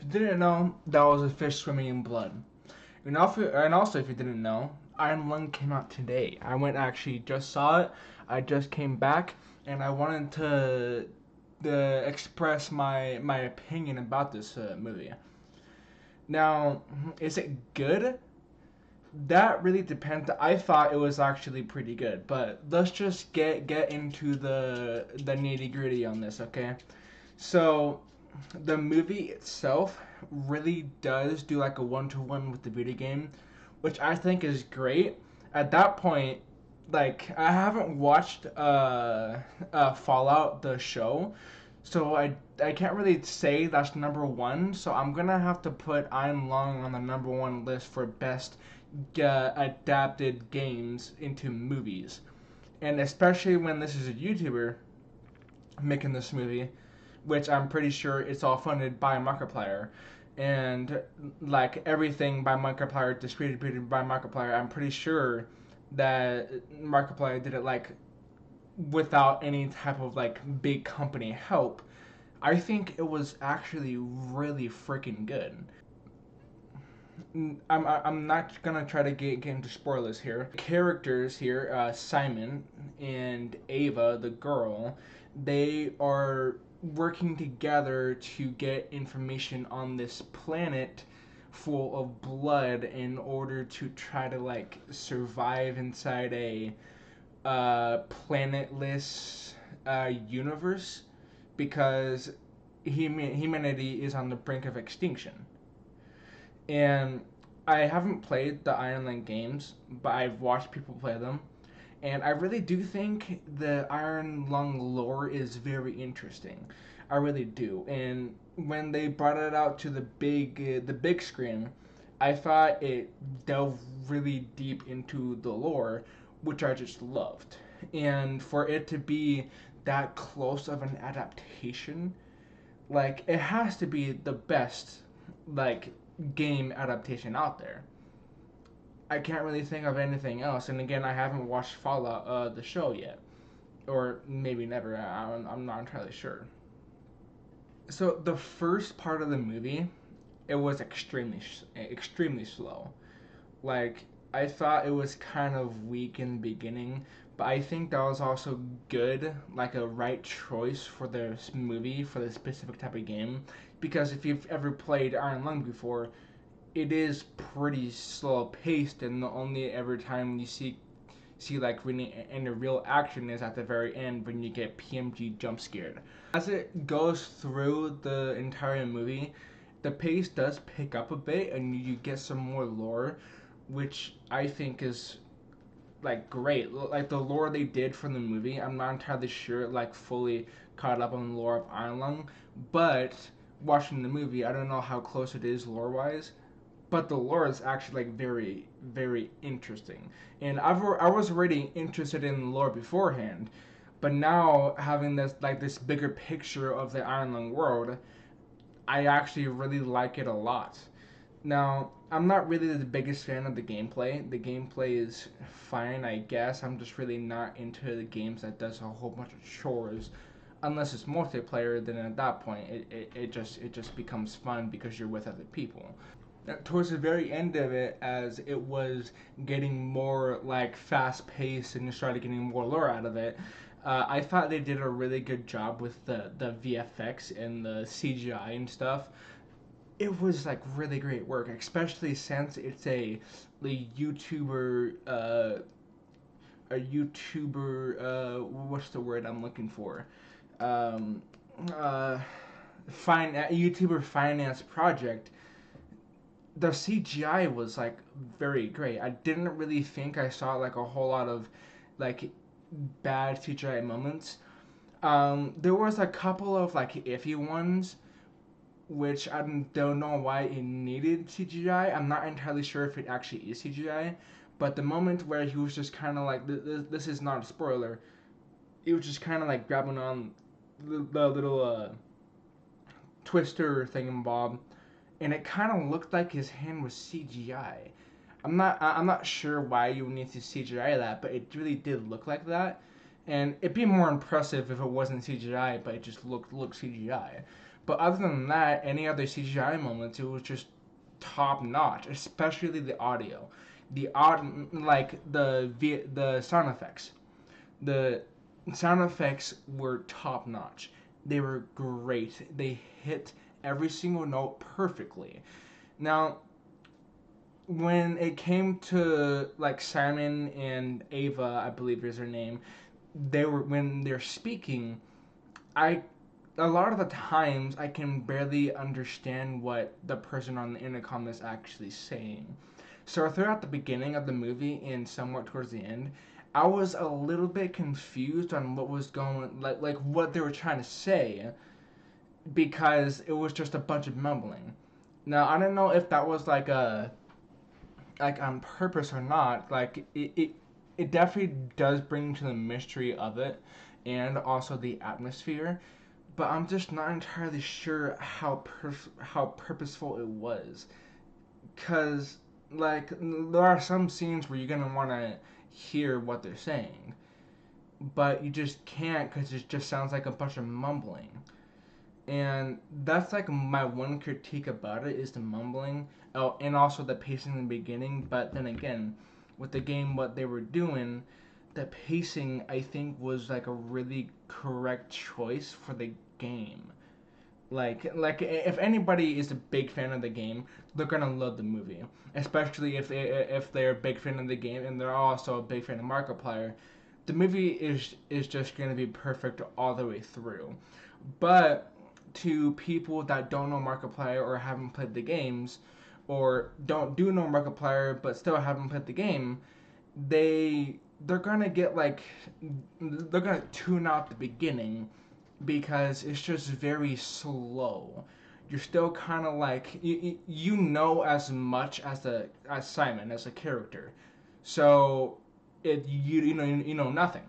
you didn't know, that was a fish swimming in blood. And also, if you didn't know, Iron Lung came out today. I went actually just saw it. I just came back, and I wanted to express my opinion about this movie. Now, is it good? That really depends. I thought it was actually pretty good, but let's just get into the nitty gritty on this, okay? So, the movie itself really does do like a one-to-one with the video game, which I think is great. At that point, like I haven't watched Fallout the show, so I can't really say that's number one. So I'm gonna have to put I'm Long on the number one list for best adapted games into movies, and especially when this is a YouTuber making this movie, which I'm pretty sure it's all funded by Markiplier. And like everything by Markiplier, distributed by Markiplier, I'm pretty sure that Markiplier did it like without any type of like big company help. I think it was actually really freaking good. I'm not gonna try to get into spoilers here. Characters here, Simon and Ava, the girl, they are working together to get information on this planet full of blood in order to try to like survive inside a planetless universe because humanity is on the brink of extinction. And I haven't played the Iron Lung games, but I've watched people play them, and I really do think the Iron Lung lore is very interesting. I really do. And when they brought it out to the big screen, I thought it delved really deep into the lore, which I just loved. And for it to be that close of an adaptation, like it has to be the best like game adaptation out there. I can't really think of anything else. And again, I haven't watched Fallout the show yet, or maybe never. I'm not entirely sure. So the first part of the movie, it was extremely slow. Like I thought it was kind of weak in the beginning, but I think that was also good, like a right choice for this movie for the specific type of game. Because if you've ever played Iron Lung before, it is pretty slow paced, and the only ever time you see like really any real action is at the very end when you get PMG jump scared. As it goes through the entire movie, the pace does pick up a bit, and you get some more lore, which I think is like great. Like the lore they did for the movie, I'm not entirely sure like fully caught up on the lore of Iron Lung, but watching the movie, I don't know how close it is lore wise, but the lore is actually like very interesting. And I was already interested in the lore beforehand, but now having this bigger picture of the Iron Lung world, I actually really like it a lot. Now, I'm not really the biggest fan of the gameplay. The gameplay is fine, I guess. I'm just really not into the games that does a whole bunch of chores. Unless it's multiplayer, then at that point it just becomes fun because you're with other people. Now, towards the very end of it, as it was getting more like fast paced and you started getting more lore out of it, I thought they did a really good job with the VFX and the CGI and stuff. It was like really great work, especially since it's a YouTuber, what's the word I'm looking for? Um, uh, YouTuber finance project. The CGI was like very great. I didn't really think I saw like a whole lot of like bad CGI moments. There was a couple of like iffy ones, which I don't know why it needed CGI. I'm not entirely sure if it actually is CGI, but the moment where he was just kind of like, this is not a spoiler, he was just kind of like grabbing on the little twister thingamabob, and it kind of looked like his hand was CGI. I'm not sure why you would need to CGI that, but it really did look like that. And it'd be more impressive if it wasn't CGI, but it just looked CGI. But other than that, any other CGI moments, it was just top notch, especially the audio, like the sound effects. The sound effects were top notch. They were great. They hit every single note perfectly. Now, when it came to like Simon and Ava, I believe is her name, they were when they're speaking, I a lot of the times I can barely understand what the person on the intercom is actually saying. So throughout the beginning of the movie and somewhat towards the end, I was a little bit confused on what was going like what they were trying to say because it was just a bunch of mumbling. Now I don't know if that was like on purpose or not. Like it definitely does bring to the mystery of it and also the atmosphere, but I'm just not entirely sure how purposeful it was. Cause like there are some scenes where you're gonna want to hear what they're saying, but you just can't because it just sounds like a bunch of mumbling. And that's like my one critique about it is the mumbling. Oh, and also the pacing in the beginning. But then again, with the game, what they were doing, the pacing I think was like a really correct choice for the game. Like if anybody is a big fan of the game, they're gonna love the movie. Especially if they're a big fan of the game and they're also a big fan of Markiplier, the movie is just gonna be perfect all the way through. But to people that don't know Markiplier or haven't played the games, or don't do know Markiplier but still haven't played the game, they're gonna get like they're gonna tune out the beginning because it's just very slow. You're still kind of like you know as much as Simon as a character, so you know nothing.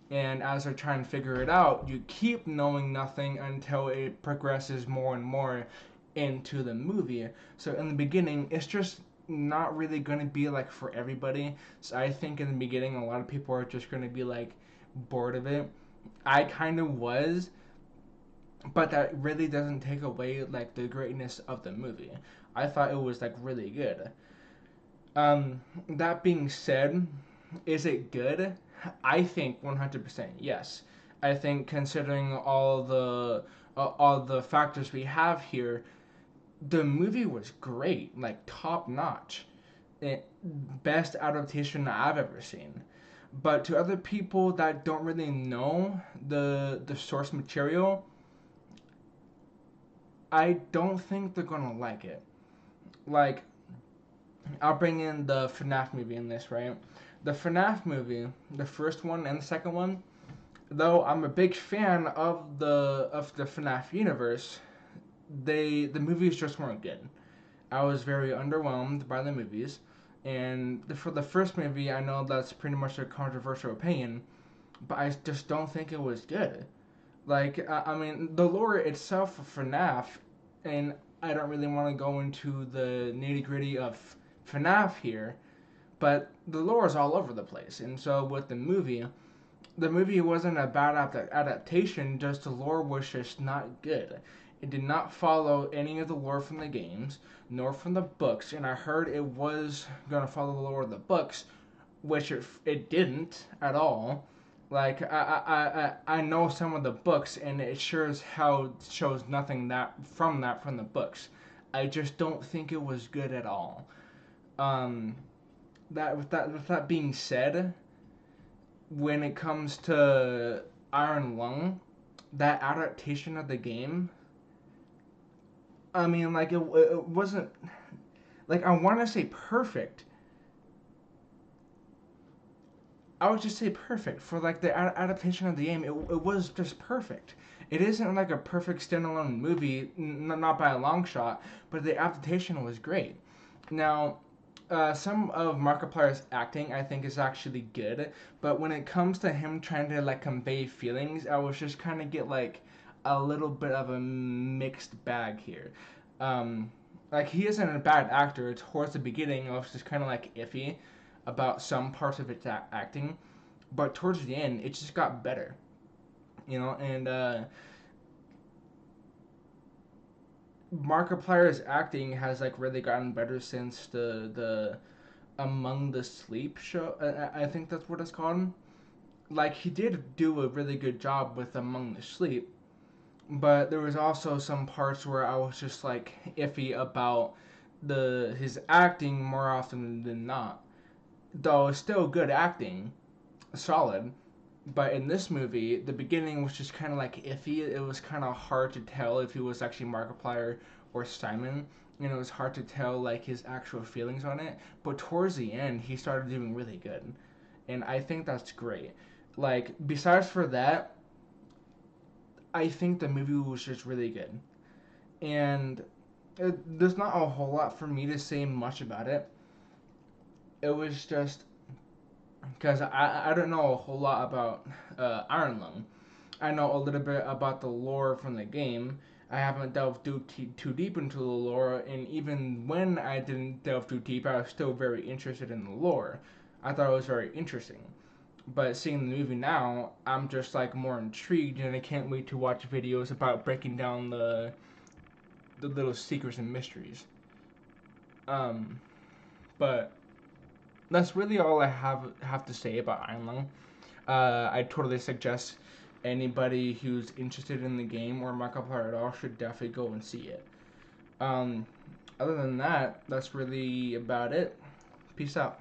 And as they're trying to figure it out, you keep knowing nothing until it progresses more and more into the movie. So in the beginning, it's just not really going to be like for everybody. So I think in the beginning, a lot of people are just going to be like bored of it. I kind of was, but that really doesn't take away like the greatness of the movie. I thought it was like really good. That being said, is it good? I think 100% yes. I think considering all the factors we have here, the movie was great, like top notch. Best adaptation I've ever seen. But to other people that don't really know the source material, I don't think they're gonna like it. Like, I'll bring in the FNAF movie in this, right? The FNAF movie, the first one and the second one, though I'm a big fan of the FNAF universe, the movies just weren't good. I was very underwhelmed by the movies, and for the first movie, I know that's pretty much a controversial opinion, but I just don't think it was good. Like, I mean, the lore itself for FNAF, and I don't really want to go into the nitty gritty of FNAF here, but the lore is all over the place. And so with the movie wasn't a bad adaptation, just the lore was just not good. It did not follow any of the lore from the games, nor from the books, and I heard it was going to follow the lore of the books, which it didn't at all. Like I know some of the books, and it sure as hell shows nothing that from the books. I just don't think it was good at all. Um, with that being said, when it comes to Iron Lung, that adaptation of the game, I mean, like it wasn't like I want to say perfect. I would just say perfect for like the adaptation of the game. It was just perfect. It isn't like a perfect standalone movie, not by a long shot, but the adaptation was great. Now, some of Markiplier's acting I think is actually good, but when it comes to him trying to like convey feelings, I was just kind of get like a little bit of a mixed bag here. Um, like he isn't a bad actor. Towards the beginning, I was just kind of like iffy about some parts of its acting, but towards the end, it just got better, you know. And Markiplier's acting has like really gotten better since the Among the Sleep show. I think that's what it's called. Like he did do a really good job with Among the Sleep, but there was also some parts where I was just like iffy about the his acting more often than not. Though it's still good acting, solid. But in this movie, the beginning was just kind of like iffy. It was kind of hard to tell if he was actually Markiplier or Simon. You know, it was hard to tell like his actual feelings on it. But towards the end, he started doing really good, and I think that's great. Like besides for that, I think the movie was just really good, and there's not a whole lot for me to say much about it. It was just because I don't know a whole lot about Iron Lung. I know a little bit about the lore from the game. I haven't delved too deep into the lore, and even when I didn't delve too deep, I was still very interested in the lore. I thought it was very interesting. But seeing the movie now, I'm just like more intrigued, and I can't wait to watch videos about breaking down the little secrets and mysteries. Um, but that's really all I have to say about Iron Lung. I totally suggest anybody who's interested in the game or Markiplier at all should definitely go and see it. Um, other than that, that's really about it. Peace out.